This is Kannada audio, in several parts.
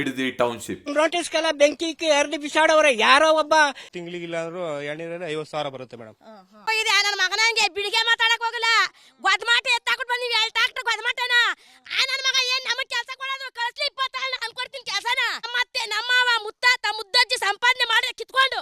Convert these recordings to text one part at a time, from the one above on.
ಬಿಡದಿ ಟೌನ್ಶಿಪ್ ನೋಟಿಸ್ಗೆಲ್ಲ ಬೆಂಕಿ ಹರಿದು ಬಿಸಾಡವ್ರೆ. ಯಾರೋ ಒಬ್ಬ ತಿಂಗಳಿಗಿಲ್ಲ ಅಂದ್ರೂ 50,000 ಬರುತ್ತೆ ಮೇಡಮ್. ನನ್ನ ಮಗನಂಗೆ ಬಿಳಿಗೆ ಮಾತಾಡಕ್ ಹೋಗಲ್ಲ. ಗೊದ್ಮಾಟ ಎತ್ತಾಕೊಂಡು ಬಂದಿವಿ 2 ಟ್ರಾಕ್ಟರ್ ಗೊದ್ಮಾಟನ. ನನ್ನ ಮಗ ಏನ್ ನಮಗೆ ಕೆಲಸ ಕೊಡೋದು ಕಳಿಸ್ಲಿ 27 ನಾನು ಕೊಡ್ತೀನಿ ಕೆಲಸನ. ಮತ್ತೆ ನಮ್ಮವ ಮುತ್ತಾತ ಮುದ್ದಜ್ಜಿ ಸಂಪಾದನೆ ಮಾಡಿ ಕಿತ್ಕೊಂಡು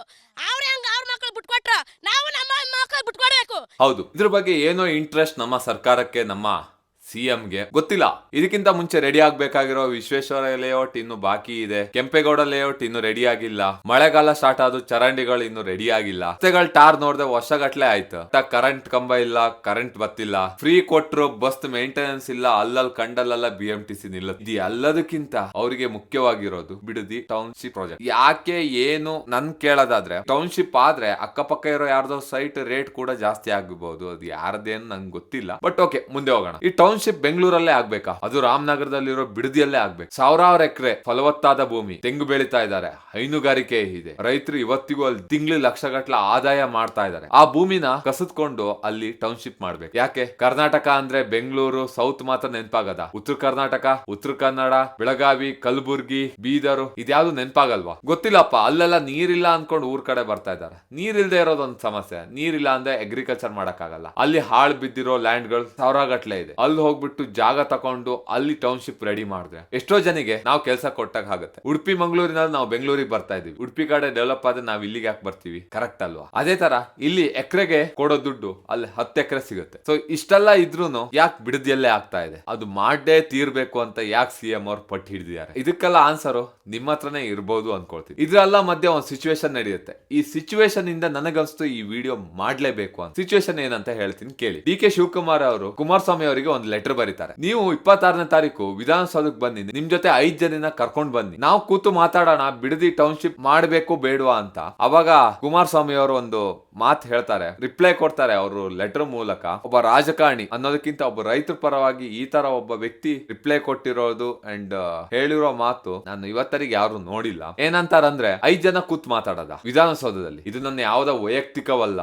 ಅವ್ರ ಮಕ್ಕಳು ಬಿಟ್ಕೊಟ್ರ ನಾವು ನಮ್ಮ ಮಕ್ಕಳು ಬಿಟ್ಕೊಡ್ಬೇಕು. ಹೌದು, ಇದ್ರ ಬಗ್ಗೆ ಏನೋ ಇಂಟ್ರೆಸ್ಟ್ ನಮ್ಮ ಸರ್ಕಾರಕ್ಕೆ, ನಮ್ಮ ಸಿಎಂಗೆ ಗೊತ್ತಿಲ್ಲ. ಇದಕ್ಕಿಂತ ಮುಂಚೆ ರೆಡಿ ಆಗ್ಬೇಕಾಗಿರೋ ವಿಶ್ವೇಶ್ವರ ಲೇಔಟ್ ಇನ್ನು ಬಾಕಿ ಇದೆ. ಕೆಂಪೇಗೌಡ ಲೇಔಟ್ ಇನ್ನು ರೆಡಿ ಆಗಿಲ್ಲ. ಮಳೆಗಾಲ ಸ್ಟಾರ್ಟ್ ಆದ್ರೂ ಚರಂಡಿಗಳು ಇನ್ನು ರೆಡಿ ಆಗಿಲ್ಲ. ರಸ್ತೆಗಳು ಟಾರ್ ನೋಡ್ದೆ ವರ್ಷಗಟ್ಲೆ ಆಯ್ತು. ಕರೆಂಟ್ ಕಂಬ ಇಲ್ಲ, ಕರೆಂಟ್ ಬತ್ತಿಲ್ಲ. ಫ್ರೀ ಕೊಟ್ರು ಬಸ್ ಮೇಂಟೆನೆನ್ಸ್ ಇಲ್ಲ. ಅಲ್ಲಲ್ಲಿ ಕಂಡಲ್ಲೆಲ್ಲ BMTC ನಿಲ್ಲ. ಇದು ಎಲ್ಲದಕ್ಕಿಂತ ಅವರಿಗೆ ಮುಖ್ಯವಾಗಿರೋದು ಬಿಡದಿ ಟೌನ್ಶಿಪ್ ಪ್ರಾಜೆಕ್ಟ್. ಯಾಕೆ ಏನು ನನ್ ಕೇಳೋದಾದ್ರೆ, ಟೌನ್ಶಿಪ್ ಆದ್ರೆ ಅಕ್ಕಪಕ್ಕ ಇರೋ ಯಾರ್ದೋ ಸೈಟ್ ರೇಟ್ ಕೂಡ ಜಾಸ್ತಿ ಆಗಬಹುದು. ಅದು ಯಾರದೇನು ನಂಗೆ ಗೊತ್ತಿಲ್ಲ. ಬಟ್ ಓಕೆ, ಮುಂದೆ ಹೋಗೋಣ. ಈ ಟೌನ್ಶಿಪ್ ಬೆಂಗಳೂರಲ್ಲೇ ಆಗ್ಬೇಕಾ? ಅದು ರಾಮನಗರದಲ್ಲಿರೋ ಬಿಡದಿಯಲ್ಲೇ ಆಗ್ಬೇಕು. ಸಾವಿರಾರು ಎಕರೆ ಫಲವತ್ತಾದ ಭೂಮಿ, ತೆಂಗು ಬೆಳೀತಾ ಇದ್ದಾರೆ, ಹೈನುಗಾರಿಕೆ ಇದೆ. ರೈತರು ಇವತ್ತಿಗೂ ಅಲ್ಲಿ ತಿಂಗಳು ಲಕ್ಷಗಟ್ಟಲ ಆದಾಯ ಮಾಡ್ತಾ ಇದ್ದಾರೆ. ಆ ಭೂಮಿನ ಕಸಿದ್ಕೊಂಡು ಅಲ್ಲಿ ಟೌನ್ಶಿಪ್ ಮಾಡ್ಬೇಕು. ಯಾಕೆ? ಕರ್ನಾಟಕ ಅಂದ್ರೆ ಬೆಂಗಳೂರು ಸೌತ್ ಮಾತ್ರ ನೆನಪಾಗದ. ಉತ್ತರ ಕರ್ನಾಟಕ, ಉತ್ತರ ಕನ್ನಡ, ಬೆಳಗಾವಿ, ಕಲಬುರ್ಗಿ, ಬೀದರು ಇದ್ಯಾವ್ದು ನೆನಪಾಗಲ್ವಾ? ಗೊತ್ತಿಲ್ಲಪ್ಪ. ಅಲ್ಲೆಲ್ಲ ನೀರಿಲ್ಲ ಅನ್ಕೊಂಡು ಊರ್ ಕಡೆ ಬರ್ತಾ ಇದ್ದಾರೆ. ನೀರಿಲ್ದೇ ಇರೋದೊಂದು ಸಮಸ್ಯೆ. ನೀರಿಲ್ಲ ಅಂದ್ರೆ ಅಗ್ರಿಕಲ್ಚರ್ ಮಾಡಕ್ಕಾಗಲ್ಲ. ಅಲ್ಲಿ ಹಾಳು ಬಿದ್ದಿರೋ ಲ್ಯಾಂಡ್ಗಳು ಸಾವಿರಾಗಟ್ಲೆ ಇದೆ. ಅಲ್ಲಿ ಹೋಗ್ಬಿಟ್ಟು ಜಾಗ ತಕೊಂಡು ಅಲ್ಲಿ ಟೌನ್ಶಿಪ್ ರೆಡಿ ಮಾಡಿದ್ರೆ ಎಷ್ಟೋ ಜನಿಗೆ ನಾವು ಕೆಲಸ ಕೊಟ್ಟಾಗ ಆಗುತ್ತೆ. ಉಡುಪಿ ಮಂಗಳೂರಿನಲ್ಲಿ ನಾವು ಬೆಂಗಳೂರಿಗೆ ಬರ್ತಾ ಇದೀವಿ. ಉಡುಪಿ ಕಡೆ ಡೆವಲಪ್ ಆದ್ರೆ ನಾವು ಇಲ್ಲಿಗೆ ಯಾಕೆ ಬರ್ತೀವಿ? ಕರೆಕ್ಟ್ ಅಲ್ವಾ? ಅದೇ ತರ ಇಲ್ಲಿ ಎಕರೆಗೆ ಕೊಡೋ ದುಡ್ಡು ಅಲ್ಲಿ 10 ಎಕರೆ ಸಿಗುತ್ತೆ. ಸೊ ಇಷ್ಟೆಲ್ಲ ಇದ್ರೂನು ಯಾಕೆ ಬಿಡದಿಯಲ್ಲೇ ಆಗ್ತಾ ಇದೆ? ಅದು ಮಾಡೇ ತೀರ್ಬೇಕು ಅಂತ ಯಾಕೆ ಸಿಎಂ ಅವ್ರು ಪಟ್ಟು ಹಿಡಿದಿದ್ದಾರೆ? ಇದಕ್ಕೆಲ್ಲ ಆನ್ಸರು ನಿಮ್ಮ ಹತ್ರನೇ ಇರ್ಬೋದು ಅನ್ಕೊಳ್ತೀವಿ. ಇದ್ರೆಲ್ಲ ಮಧ್ಯೆ ಒಂದು ಸಿಚುವೇಶನ್ ನಡೆಯುತ್ತೆ. ಈ ಸಿಚುವೇಶನ್ ಇಂದ ನನಗನ್ಸ್ತು ಈ ವಿಡಿಯೋ ಮಾಡ್ಲೇಬೇಕು ಅಂತ. ಸಿಚುವೇಶನ್ ಏನಂತ ಹೇಳ್ತೀನಿ ಕೇಳಿ. DK ಶಿವಕುಮಾರ್ ಅವರು ಕುಮಾರಸ್ವಾಮಿ ಅವರಿಗೆ ಒಂದು ಲೆಟರ್ ಬರೀತಾರೆ. ನೀವು 26ನೇ ತಾರೀಕು ವಿಧಾನಸೌಧಕ್ಕೆ ಬನ್ನಿ, ನಿಮ್ ಜೊತೆ 5 ಜನನ ಕರ್ಕೊಂಡ್ ಬನ್ನಿ, ನಾವು ಕೂತು ಮಾತಾಡೋಣ ಬಿಡದಿ ಟೌನ್ಶಿಪ್ ಮಾಡ್ಬೇಕು ಬೇಡವಾ ಅಂತ. ಅವಾಗ ಕುಮಾರಸ್ವಾಮಿ ಅವರು ಒಂದು ಮಾತು ಹೇಳ್ತಾರೆ, ರಿಪ್ಲೈ ಕೊಡ್ತಾರೆ ಅವರು ಲೆಟರ್ ಮೂಲಕ. ಒಬ್ಬ ರಾಜಕಾರಣಿ ಅನ್ನೋದಕ್ಕಿಂತ ಒಬ್ಬ ರೈತರ ಪರವಾಗಿ ಈ ತರ ಒಬ್ಬ ವ್ಯಕ್ತಿ ರಿಪ್ಲೈ ಕೊಟ್ಟಿರೋದು ಅಂಡ್ ಹೇಳಿರೋ ಮಾತು ನಾನು ಇವತ್ತರಿಗೆ ಯಾರು ನೋಡಿಲ್ಲ. ಏನಂತಾರಂದ್ರೆ 5 ಜನ ಕೂತ್ ಮಾತಾಡೋದ ವಿಧಾನಸೌಧದಲ್ಲಿ. ಇದು ನನ್ನ ಯಾವ್ದ ವೈಯಕ್ತಿಕವಲ್ಲ.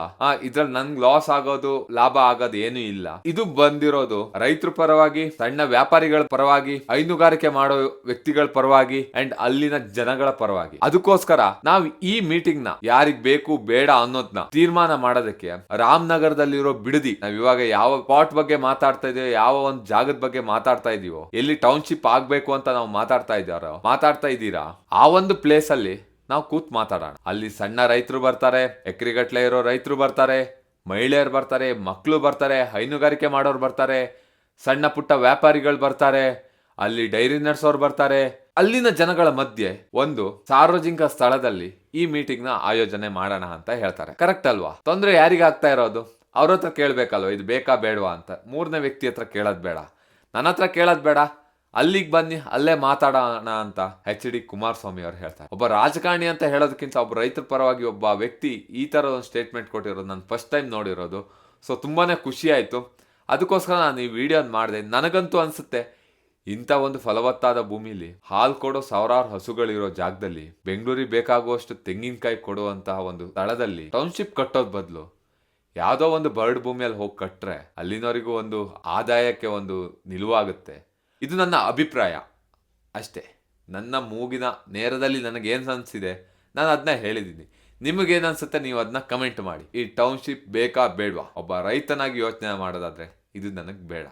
ಇದ್ರಲ್ಲಿ ನನ್ಗೆ ಲಾಸ್ ಆಗೋದು ಲಾಭ ಆಗೋದು ಏನು ಇಲ್ಲ. ಇದು ಬಂದಿರೋದು ರೈತರ ಪರವಾಗಿ, ಸಣ್ಣ ವ್ಯಾಪಾರಿಗಳ ಪರವಾಗಿ, ಹೈನುಗಾರಿಕೆ ಮಾಡೋ ವ್ಯಕ್ತಿಗಳ ಪರವಾಗಿ ಅಂಡ್ ಅಲ್ಲಿನ ಜನಗಳ ಪರವಾಗಿ. ಅದಕ್ಕೋಸ್ಕರ ನಾವು ಈ ಮೀಟಿಂಗ್ ನ ಯಾರಿಗ್ ಬೇಕು ಬೇಡ ಅನ್ನೋದ್ನ ತೀರ್ಮಾನ ಮಾಡೋದಕ್ಕೆ ರಾಮನಗರದಲ್ಲಿರೋ ಬಿಡದಿ, ನಾವ್ ಇವಾಗ ಯಾವ ಸ್ಪಾಟ್ ಬಗ್ಗೆ ಮಾತಾಡ್ತಾ ಇದೀವೋ, ಯಾವ ಒಂದು ಜಾಗದ ಬಗ್ಗೆ ಮಾತಾಡ್ತಾ ಇದೀವೋ, ಎಲ್ಲಿ ಟೌನ್ಶಿಪ್ ಆಗ್ಬೇಕು ಅಂತ ನಾವು ಮಾತಾಡ್ತಾ ಇದ್ದೀರಾ, ಆ ಒಂದು ಪ್ಲೇಸ್ ಅಲ್ಲಿ ನಾವು ಕೂತ್ ಮಾತಾಡೋಣ. ಅಲ್ಲಿ ಸಣ್ಣ ರೈತರು ಬರ್ತಾರೆ, ಎಕರೆಗಟ್ಲೆ ಇರೋ ರೈತರು ಬರ್ತಾರೆ, ಮಹಿಳೆಯರು ಬರ್ತಾರೆ, ಮಕ್ಕಳು ಬರ್ತಾರೆ, ಹೈನುಗಾರಿಕೆ ಮಾಡೋರು ಬರ್ತಾರೆ, ಸಣ್ಣ ಪುಟ್ಟ ವ್ಯಾಪಾರಿಗಳು ಬರ್ತಾರೆ, ಅಲ್ಲಿ ಡೈರಿ ನರ್ಸೋರು ಬರ್ತಾರೆ. ಅಲ್ಲಿನ ಜನಗಳ ಮಧ್ಯೆ ಒಂದು ಸಾರ್ವಜನಿಕ ಸ್ಥಳದಲ್ಲಿ ಈ ಮೀಟಿಂಗ್ ನ ಆಯೋಜನೆ ಮಾಡೋಣ ಅಂತ ಹೇಳ್ತಾರೆ. ಕರೆಕ್ಟ್ ಅಲ್ವಾ? ತೊಂದ್ರೆ ಯಾರಿಗ ಆಗ್ತಾ ಇರೋದು? ಅವ್ರ ಹತ್ರ ಕೇಳ್ಬೇಕಲ್ವ ಇದು ಬೇಕಾ ಬೇಡವಾ ಅಂತ. 3ನೇ ವ್ಯಕ್ತಿ ಹತ್ರ ಕೇಳೋದ್ ಬೇಡ, ನನ್ನ ಹತ್ರ ಕೇಳೋದ್ ಬೇಡ, ಅಲ್ಲಿಗೆ ಬನ್ನಿ ಅಲ್ಲೇ ಮಾತಾಡೋಣ ಅಂತ HD ಕುಮಾರಸ್ವಾಮಿ ಅವರು ಹೇಳ್ತಾರೆ. ಒಬ್ಬ ರಾಜಕಾರಣಿ ಅಂತ ಹೇಳೋದಕ್ಕಿಂತ ಒಬ್ಬ ರೈತರ ಪರವಾಗಿ ಒಬ್ಬ ವ್ಯಕ್ತಿ ಈ ತರ ಒಂದು ಸ್ಟೇಟ್ಮೆಂಟ್ ಕೊಟ್ಟಿರೋದು ನಾನು ಫಸ್ಟ್ ಟೈಮ್ ನೋಡಿರೋದು. ಸೊ ತುಂಬಾನೇ ಖುಷಿ ಆಯ್ತು. ಅದಕ್ಕೋಸ್ಕರ ನಾನು ಈ ವಿಡಿಯೋನ ಮಾಡಿದೆ. ನನಗಂತೂ ಅನ್ಸುತ್ತೆ ಇಂಥ ಒಂದು ಫಲವತ್ತಾದ ಭೂಮಿಲಿ ಹಾಲು ಕೊಡೋ ಸಾವಿರಾರು ಹಸುಗಳಿರೋ ಜಾಗದಲ್ಲಿ, ಬೆಂಗಳೂರಿಗೆ ಬೇಕಾಗುವಷ್ಟು ತೆಂಗಿನಕಾಯಿ ಕೊಡುವಂತಹ ಒಂದು ಸ್ಥಳದಲ್ಲಿ ಟೌನ್ಶಿಪ್ ಕಟ್ಟೋದ್ ಬದಲು ಯಾವುದೋ ಒಂದು ಬರ್ಡ್ ಭೂಮಿಯಲ್ಲಿ ಹೋಗಿ ಕಟ್ರೆ ಅಲ್ಲಿನವರಿಗೂ ಒಂದು ಆದಾಯಕ್ಕೆ ಒಂದು ನಿಲುವಾಗುತ್ತೆ. ಇದು ನನ್ನ ಅಭಿಪ್ರಾಯ ಅಷ್ಟೇ. ನನ್ನ ಮೂಗಿನ ನೇರದಲ್ಲಿ ನನಗೇನು ಅನಿಸಿದೆ ನಾನು ಅದನ್ನ ಹೇಳಿದ್ದೀನಿ. ನಿಮಗೇನು ಅನ್ಸುತ್ತೆ ನೀವು ಅದನ್ನ ಕಮೆಂಟ್ ಮಾಡಿ. ಈ ಟೌನ್ಶಿಪ್ ಬೇಕಾ ಬೇಡವಾ? ಒಬ್ಬ ರೈತನಾಗಿ ಯೋಚನೆ ಮಾಡೋದಾದ್ರೆ ಇದು ನನಗೆ ಬೇಡ.